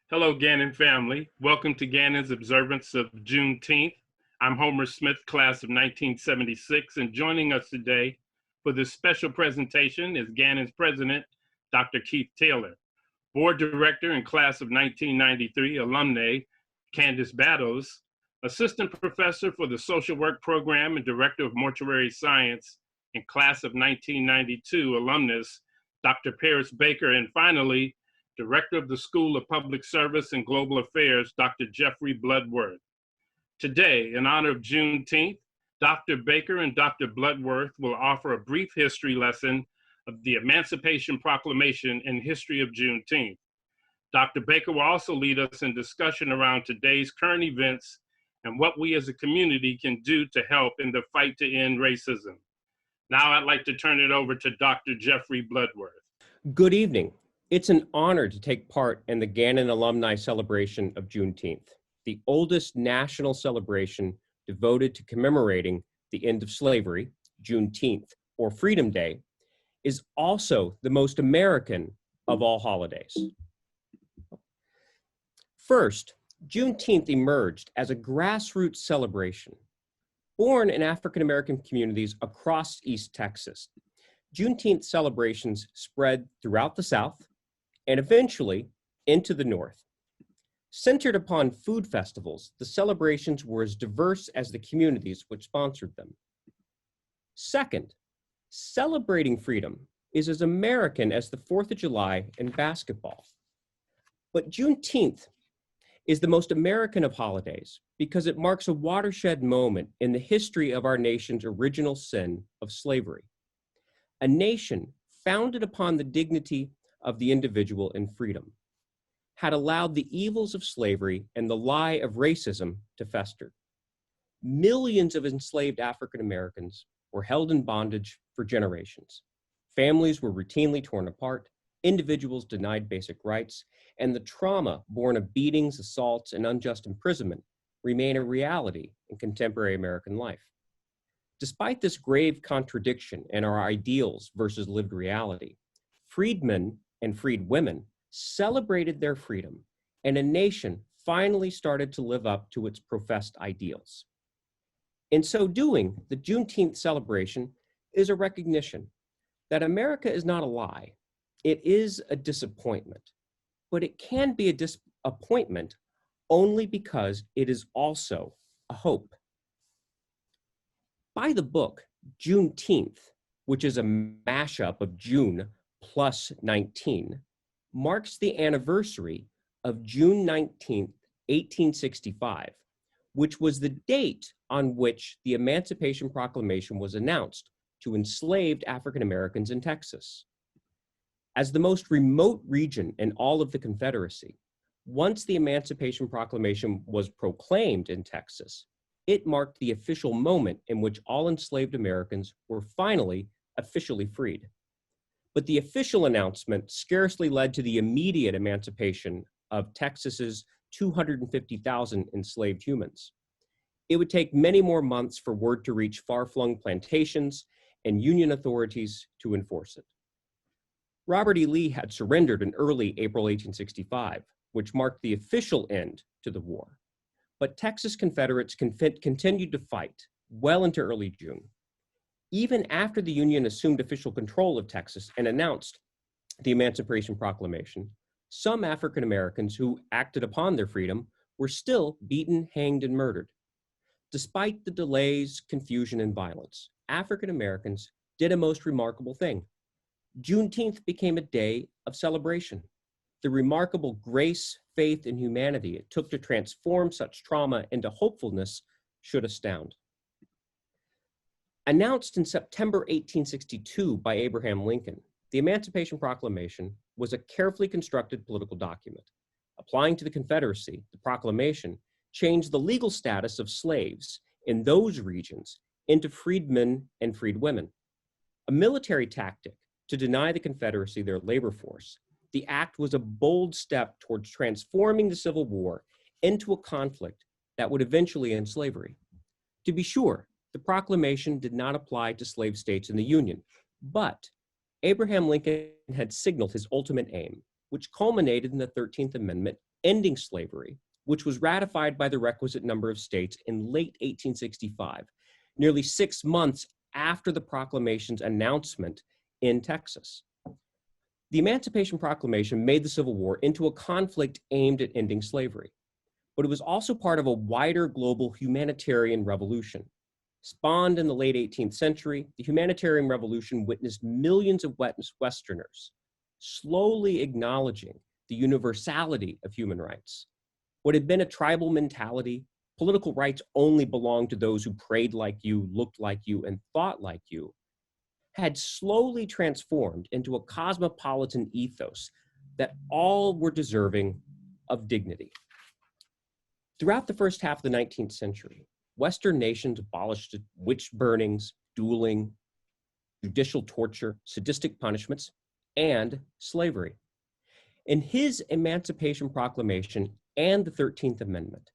Hello, Gannon family. Welcome to Gannon's Observance of Juneteenth. I'm Homer Smith, class of 1976, and joining us today for this special presentation is Gannon's president, Dr. Keith Taylor, board director and class of 1993, alumni, Candace, assistant professor for the social work program and director of mortuary science and class of 1992, alumnus, Dr. Parris, and finally, Director of the School of Public Service and Global Affairs, Dr. Jeffrey Bloodworth. Today, in honor of Juneteenth, Dr. Baker and Dr. Bloodworth will offer a brief history lesson of the Emancipation Proclamation and history of Juneteenth. Dr. Baker will also lead us in discussion around today's current events and what we as a community can do to help in the fight to end racism. Now I'd like to turn it over to Dr. Jeffrey Bloodworth. Good evening. It's an honor to take part in the Gannon Alumni celebration of Juneteenth, the oldest national celebration devoted to commemorating the end of slavery. Juneteenth, or Freedom Day, is also the most American of all holidays. First, Juneteenth emerged as a grassroots celebration. Born in African-American communities across East Texas, Juneteenth celebrations spread throughout the South and eventually into the North. Centered upon food festivals, the celebrations were as diverse as the communities which sponsored them. Second, celebrating freedom is as American as the 4th of July and basketball. But Juneteenth is the most American of holidays because it marks a watershed moment in the history of our nation's original sin of slavery. A nation founded upon the dignity of the individual in freedom had allowed the evils of slavery and the lie of racism to fester. Millions of enslaved African Americans were held in bondage for generations. Families were routinely torn apart, individuals denied basic rights, and the trauma born of beatings, assaults, and unjust imprisonment remain a reality in contemporary American life. Despite this grave contradiction in our ideals versus lived reality, freedmen and freed women celebrated their freedom, and a nation finally started to live up to its professed ideals. In so doing, the Juneteenth celebration is a recognition that America is not a lie. It is a disappointment, but it can be a disappointment only because it is also a hope. By the book, Juneteenth, which is a mashup of June plus 19, marks the anniversary of June 19, 1865, which was the date on which the Emancipation Proclamation was announced to enslaved African Americans in Texas. As the most remote region in all of the Confederacy, once the Emancipation Proclamation was proclaimed in Texas, it marked the official moment in which all enslaved Americans were finally officially freed. But the official announcement scarcely led to the immediate emancipation of Texas's 250,000 enslaved humans. It would take many more months for word to reach far-flung plantations and Union authorities to enforce it. Robert E. Lee had surrendered in early April 1865, which marked the official end to the war. But Texas Confederates continued to fight well into early June. Even after the Union assumed official control of Texas and announced the Emancipation Proclamation, some African Americans who acted upon their freedom were still beaten, hanged, and murdered. Despite the delays, confusion, and violence, African Americans did a most remarkable thing. Juneteenth became a day of celebration. The remarkable grace, faith, and humanity it took to transform such trauma into hopefulness should astound. Announced in September 1862 by Abraham Lincoln, the Emancipation Proclamation was a carefully constructed political document. Applying to the Confederacy, the proclamation changed the legal status of slaves in those regions into freedmen and freed women. A military tactic to deny the Confederacy their labor force, the act was a bold step towards transforming the Civil War into a conflict that would eventually end slavery. To be sure, the proclamation did not apply to slave states in the Union, but Abraham Lincoln had signaled his ultimate aim, which culminated in the 13th Amendment ending slavery, which was ratified by the requisite number of states in late 1865, nearly 6 months after the proclamation's announcement in Texas. The Emancipation Proclamation made the Civil War into a conflict aimed at ending slavery, but it was also part of a wider global humanitarian revolution. Spawned in the late 18th century, the humanitarian revolution witnessed millions of Westerners slowly acknowledging the universality of human rights. What had been a tribal mentality, political rights only belonged to those who prayed like you, looked like you, and thought like you, had slowly transformed into a cosmopolitan ethos that all were deserving of dignity. Throughout the first half of the 19th century, Western nations abolished witch burnings, dueling, judicial torture, sadistic punishments, and slavery. In his Emancipation Proclamation and the 13th Amendment,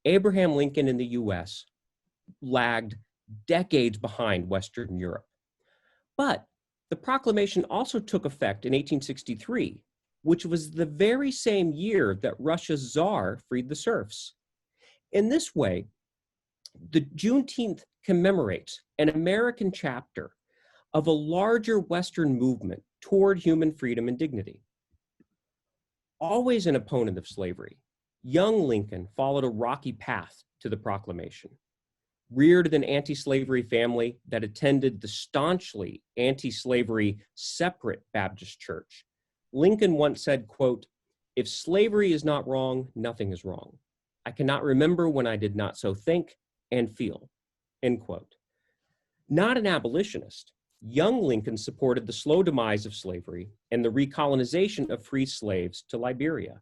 Abraham Lincoln in the US lagged decades behind Western Europe. But the proclamation also took effect in 1863, which was the very same year that Russia's Tsar freed the serfs. In this way, the Juneteenth commemorates an American chapter of a larger Western movement toward human freedom and dignity. Always an opponent of slavery, young Lincoln followed a rocky path to the proclamation. Reared in an anti-slavery family that attended the staunchly anti-slavery separate Baptist church, Lincoln once said, quote, "If slavery is not wrong, nothing is wrong. I cannot remember when I did not so think and feel," end quote. Not an abolitionist, young Lincoln supported the slow demise of slavery and the recolonization of free slaves to Liberia.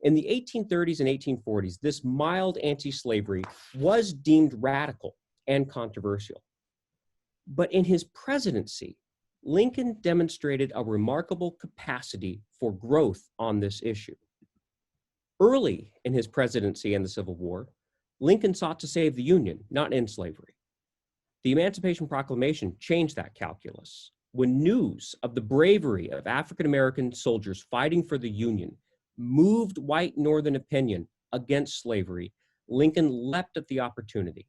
In the 1830s and 1840s, this mild anti-slavery was deemed radical and controversial. But in his presidency, Lincoln demonstrated a remarkable capacity for growth on this issue. Early in his presidency and the Civil War, Lincoln sought to save the Union, not end slavery. The Emancipation Proclamation changed that calculus. When news of the bravery of African-American soldiers fighting for the Union moved white Northern opinion against slavery, Lincoln leapt at the opportunity.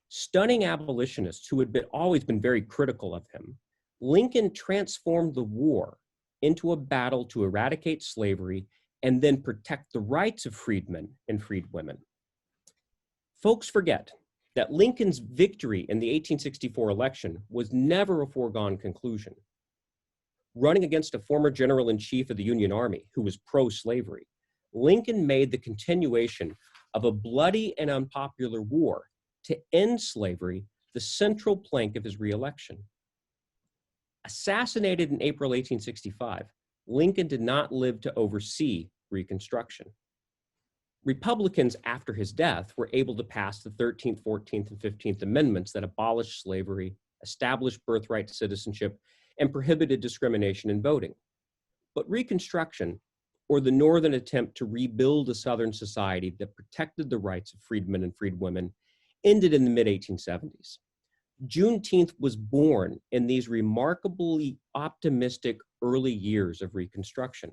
Stunning abolitionists who had always been very critical of him, Lincoln transformed the war into a battle to eradicate slavery and then protect the rights of freedmen and freedwomen. Folks forget that Lincoln's victory in the 1864 election was never a foregone conclusion. Running against a former general-in-chief of the Union Army who was pro-slavery, Lincoln made the continuation of a bloody and unpopular war to end slavery the central plank of his reelection. Assassinated in April 1865, Lincoln did not live to oversee Reconstruction. Republicans after his death were able to pass the 13th, 14th, and 15th Amendments that abolished slavery, established birthright citizenship, and prohibited discrimination in voting. But Reconstruction, or the Northern attempt to rebuild a Southern society that protected the rights of freedmen and freedwomen, ended in the mid-1870s. Juneteenth was born in these remarkably optimistic early years of Reconstruction.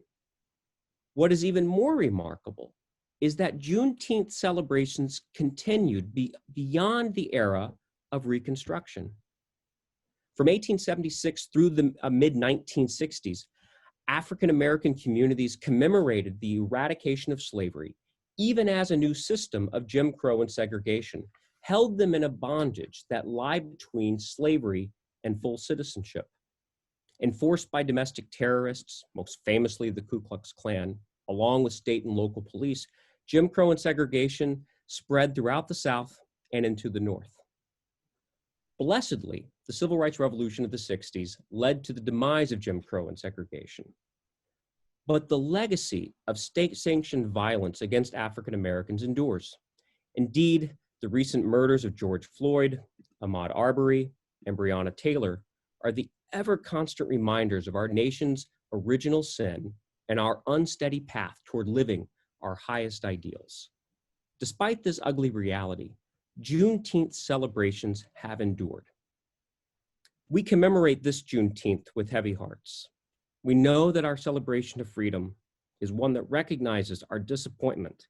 What is even more remarkable is that Juneteenth celebrations continued beyond the era of Reconstruction. From 1876 through the mid-1960s, African-American communities commemorated the eradication of slavery, even as a new system of Jim Crow and segregation held them in a bondage that lay between slavery and full citizenship. Enforced by domestic terrorists, most famously the Ku Klux Klan, along with state and local police, Jim Crow and segregation spread throughout the South and into the North. Blessedly, the Civil Rights Revolution of the 60s led to the demise of Jim Crow and segregation. But the legacy of state-sanctioned violence against African Americans endures. Indeed, the recent murders of George Floyd, Ahmaud Arbery, and Breonna Taylor are the ever-constant reminders of our nation's original sin and our unsteady path toward living our highest ideals. Despite this ugly reality, Juneteenth celebrations have endured. We commemorate this Juneteenth with heavy hearts. We know that our celebration of freedom is one that recognizes our disappointment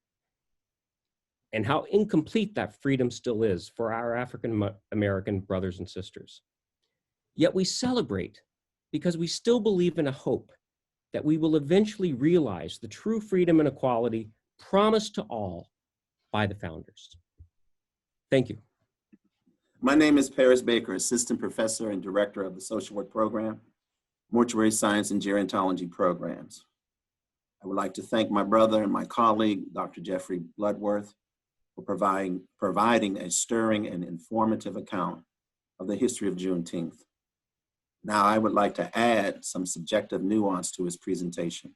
and how incomplete that freedom still is for our African American brothers and sisters. Yet we celebrate because we still believe in a hope that we will eventually realize the true freedom and equality promised to all by the founders. Thank you. My name is Parris Baker, Assistant Professor and Director of the Social Work Program, Mortuary Science and Gerontology Programs. I would like to thank my brother and my colleague, Dr. Jeffrey Bloodworth, for providing a stirring and informative account of the history of Juneteenth. Now, I would like to add some subjective nuance to his presentation.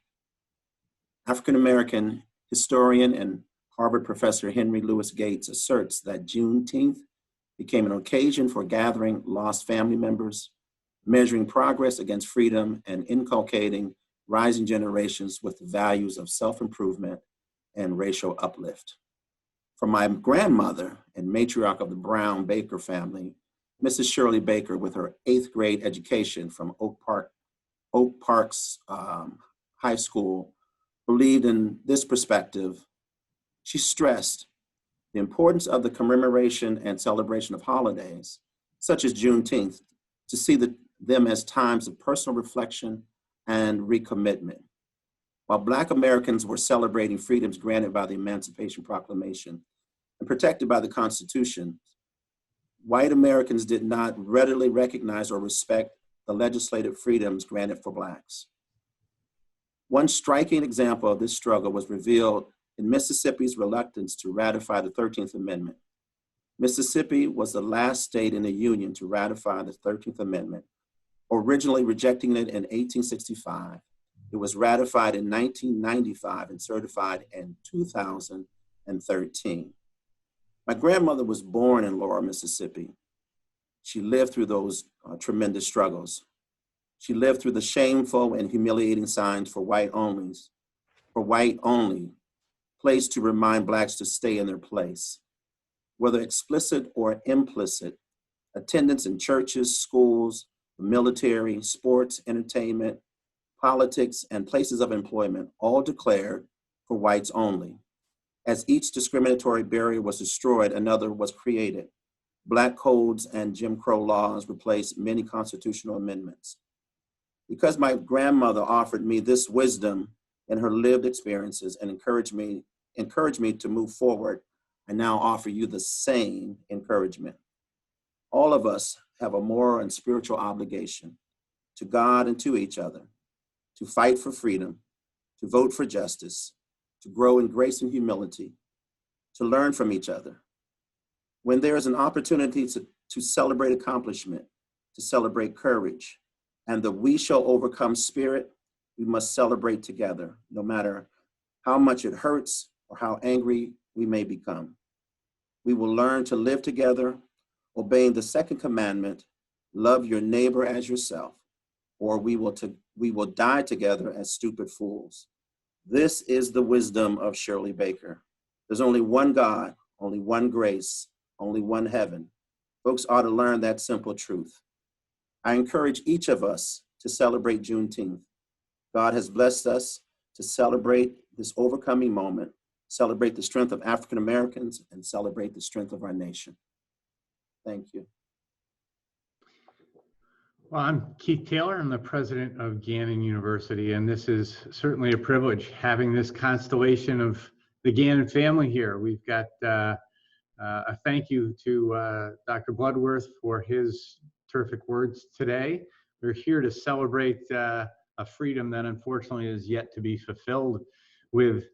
African-American historian and Harvard professor Henry Louis Gates asserts that Juneteenth became an occasion for gathering lost family members, measuring progress against freedom, and inculcating rising generations with the values of self-improvement and racial uplift. For my grandmother and matriarch of the Brown Baker family, Mrs. Shirley Baker, with her 8th grade education from Oak Park's High School, believed in this perspective. She stressed the importance of the commemoration and celebration of holidays, such as Juneteenth, to see them as times of personal reflection and recommitment. While Black Americans were celebrating freedoms granted by the Emancipation Proclamation and protected by the Constitution, white Americans did not readily recognize or respect the legislative freedoms granted for Blacks. One striking example of this struggle was revealed in Mississippi's reluctance to ratify the 13th Amendment. Mississippi was the last state in the Union to ratify the 13th Amendment, originally rejecting it in 1865. It was ratified in 1995 and certified in 2013. My grandmother was born in Laurel, Mississippi. She lived through those tremendous struggles. She lived through the shameful and humiliating signs for white only, placed to remind Blacks to stay in their place. Whether explicit or implicit, attendance in churches, schools, the military, sports, entertainment, politics, and places of employment, all declared for whites only. As each discriminatory barrier was destroyed, another was created. Black codes and Jim Crow laws replaced many constitutional amendments. Because my grandmother offered me this wisdom in her lived experiences and encouraged me to move forward, I now offer you the same encouragement. All of us have a moral and spiritual obligation to God and to each other, to fight for freedom, to vote for justice, to grow in grace and humility, to learn from each other. When there is an opportunity to celebrate accomplishment, to celebrate courage, and the we shall overcome spirit, we must celebrate together, no matter how much it hurts or how angry we may become. We will learn to live together, obeying the second commandment, love your neighbor as yourself, or we will die together as stupid fools. This is the wisdom of Shirley Baker. There's only one God, only one grace, only one heaven. Folks ought to learn that simple truth. I encourage each of us to celebrate Juneteenth. God has blessed us to celebrate this overcoming moment, celebrate the strength of African Americans, and celebrate the strength of our nation. Thank you. Well, I'm Keith Taylor. I'm the president of Gannon University, and this is certainly a privilege having this constellation of the Gannon family here. We've got a thank you to Dr. Bloodworth for his terrific words today. We're here to celebrate a freedom that unfortunately is yet to be fulfilled, with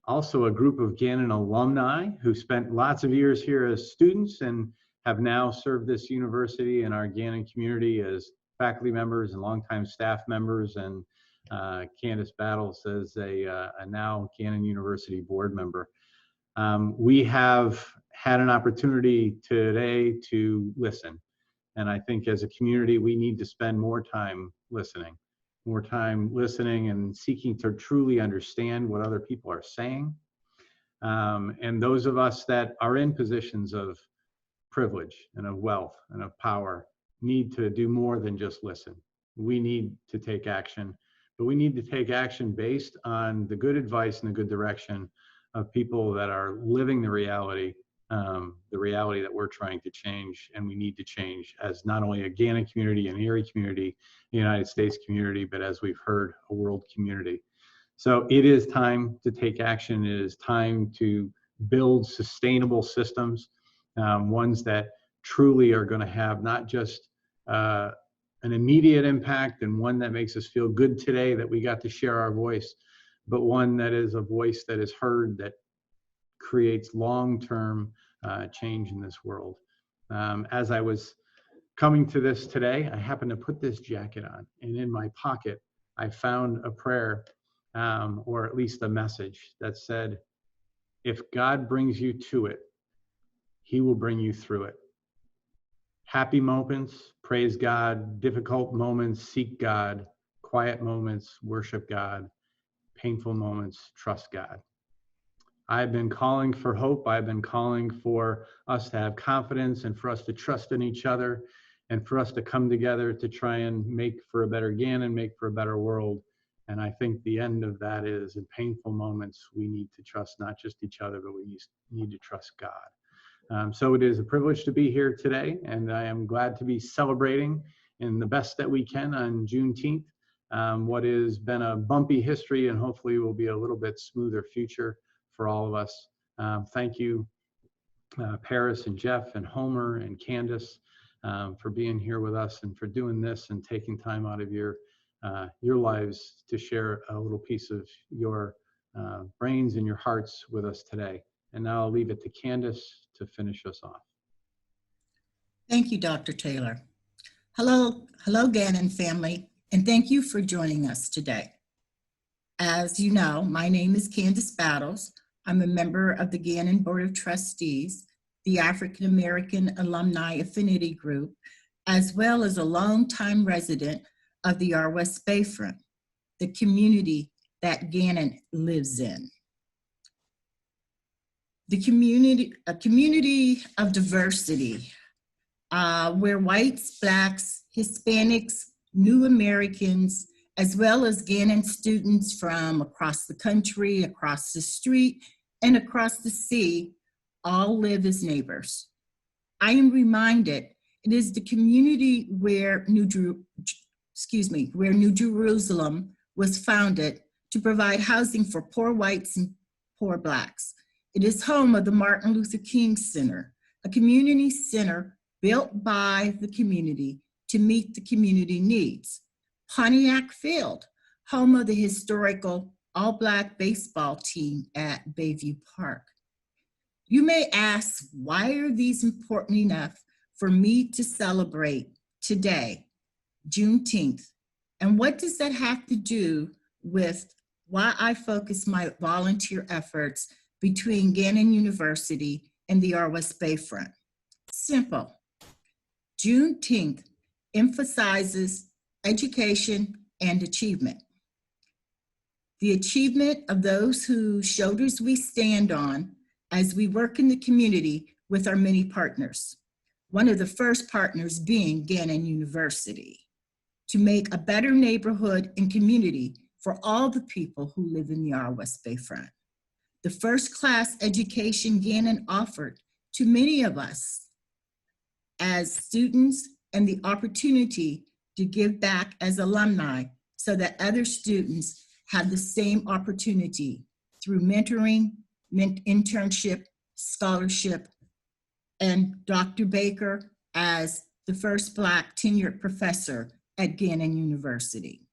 also a group of Gannon alumni who spent lots of years here as students and have now served this university and our Gannon community as faculty members and longtime staff members, and Candace Battles as a now Gannon University board member. We have had an opportunity today to listen. And I think as a community, we need to spend more time listening and seeking to truly understand what other people are saying. And those of us that are in positions of privilege and of wealth and of power need to do more than just listen. We need to take action, but we need to take action based on the good advice and the good direction of people that are living the reality that we're trying to change, and we need to change as not only a Gannon community, an Erie community, a United States community, but as we've heard, a world community. So it is time to take action. It is time to build sustainable systems, ones that truly are going to have not just an immediate impact and one that makes us feel good today that we got to share our voice, but one that is a voice that is heard, that creates long-term change in this world. As I was coming to this today, I happened to put this jacket on, and in my pocket, I found a prayer, or at least a message that said, if God brings you to it, he will bring you through it. Happy moments, praise God. Difficult moments, seek God. Quiet moments, worship God. Painful moments, trust God. I've been calling for hope. I've been calling for us to have confidence and for us to trust in each other and for us to come together to try and make for a better Gannon, make for a better world. And I think the end of that is, in painful moments, we need to trust not just each other, but we need to trust God. So it is a privilege to be here today, and I am glad to be celebrating in the best that we can on Juneteenth, what has been a bumpy history and hopefully will be a little bit smoother future for all of us. Thank you, Parris and Jeff and Homer and Candace, for being here with us and for doing this and taking time out of your lives to share a little piece of your brains and your hearts with us today. And now I'll leave it to Candace to finish us off. Thank you, Dr. Taylor. Hello, Gannon family, and thank you for joining us today. As you know, my name is Candace Battles. I'm a member of the Gannon Board of Trustees, the African American Alumni Affinity Group, as well as a longtime resident of the our West Bayfront, the community that Gannon lives in. The community, a community of diversity, where whites, Blacks, Hispanics, New Americans, as well as Gannon students from across the country, across the street, and across the sea, all live as neighbors. I am reminded it is the community where New Jerusalem was founded to provide housing for poor whites and poor Blacks. It is home of the Martin Luther King Center, a community center built by the community to meet the community needs. Pontiac Field, home of the historical all-Black baseball team at Bayview Park. You may ask, why are these important enough for me to celebrate today, Juneteenth? And what does that have to do with why I focus my volunteer efforts between Gannon University and the our West Bayfront? Simple. Juneteenth emphasizes education and achievement. The achievement of those whose shoulders we stand on as we work in the community with our many partners. One of the first partners being Gannon University, to make a better neighborhood and community for all the people who live in the our West Bayfront. The first-class education Gannon offered to many of us as students, and the opportunity to give back as alumni so that other students have the same opportunity through mentoring, internship, scholarship, and Dr. Baker as the first Black tenured professor at Gannon University.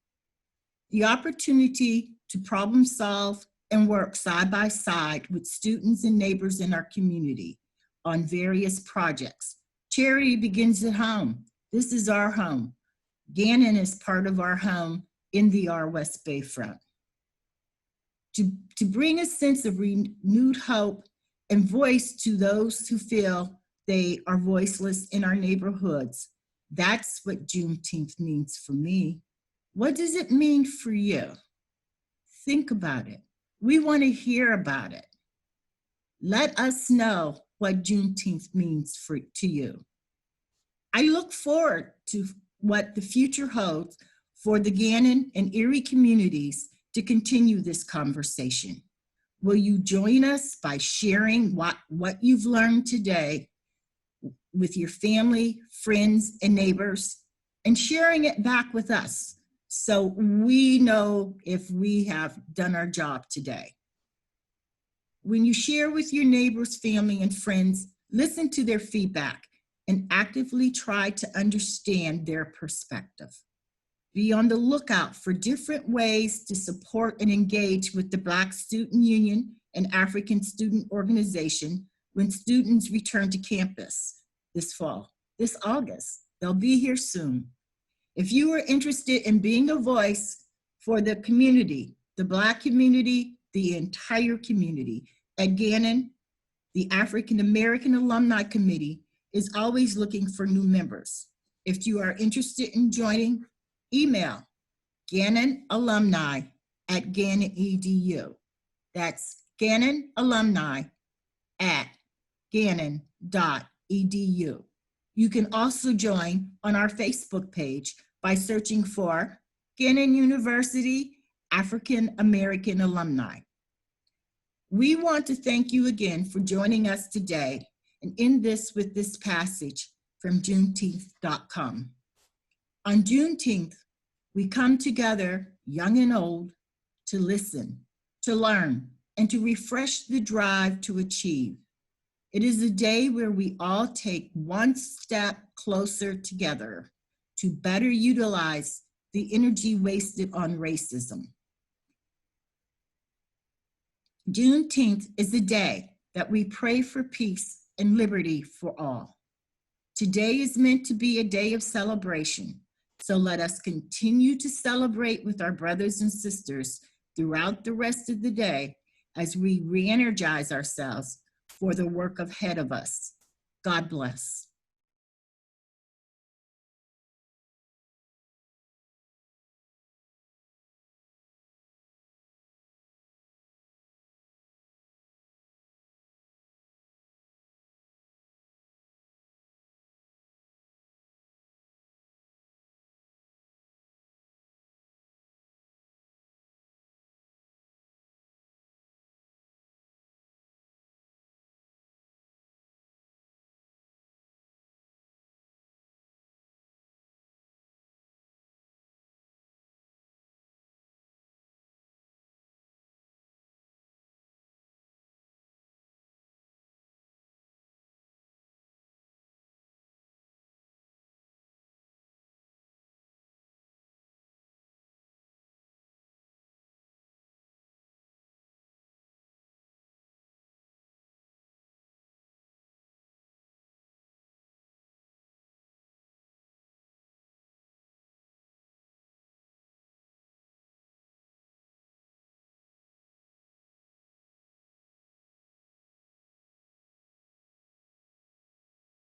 The opportunity to problem solve and work side by side with students and neighbors in our community on various projects. Charity begins at home. This is our home. Gannon is part of our home in the our West Bayfront. To bring a sense of renewed hope and voice to those who feel they are voiceless in our neighborhoods. That's what Juneteenth means for me. What does it mean for you? Think about it. We want to hear about it. Let us know what Juneteenth means to you. I look forward to what the future holds for the Gannon and Erie communities to continue this conversation. Will you join us by sharing what you've learned today with your family, friends, and neighbors, and sharing it back with us so we know if we have done our job today? When you share with your neighbors, family, and friends, listen to their feedback and actively try to understand their perspective. Be on the lookout for different ways to support and engage with the Black Student Union and African Student Organization when students return to campus this fall, this August. They'll be here soon. If you are interested in being a voice for the community, the Black community, the entire community, at Gannon, the African American Alumni Committee is always looking for new members. If you are interested in joining, email GannonAlumni@Gannon.edu. That's GannonAlumni@Gannon.edu. You can also join on our Facebook page by searching for Gannon University African American Alumni. We want to thank you again for joining us today and end this with this passage from Juneteenth.com. On Juneteenth, we come together, young and old, to listen, to learn, and to refresh the drive to achieve. It is a day where we all take one step closer together to better utilize the energy wasted on racism. Juneteenth is the day that we pray for peace and liberty for all. Today is meant to be a day of celebration, so let us continue to celebrate with our brothers and sisters throughout the rest of the day as we re-energize ourselves for the work ahead of us. God bless.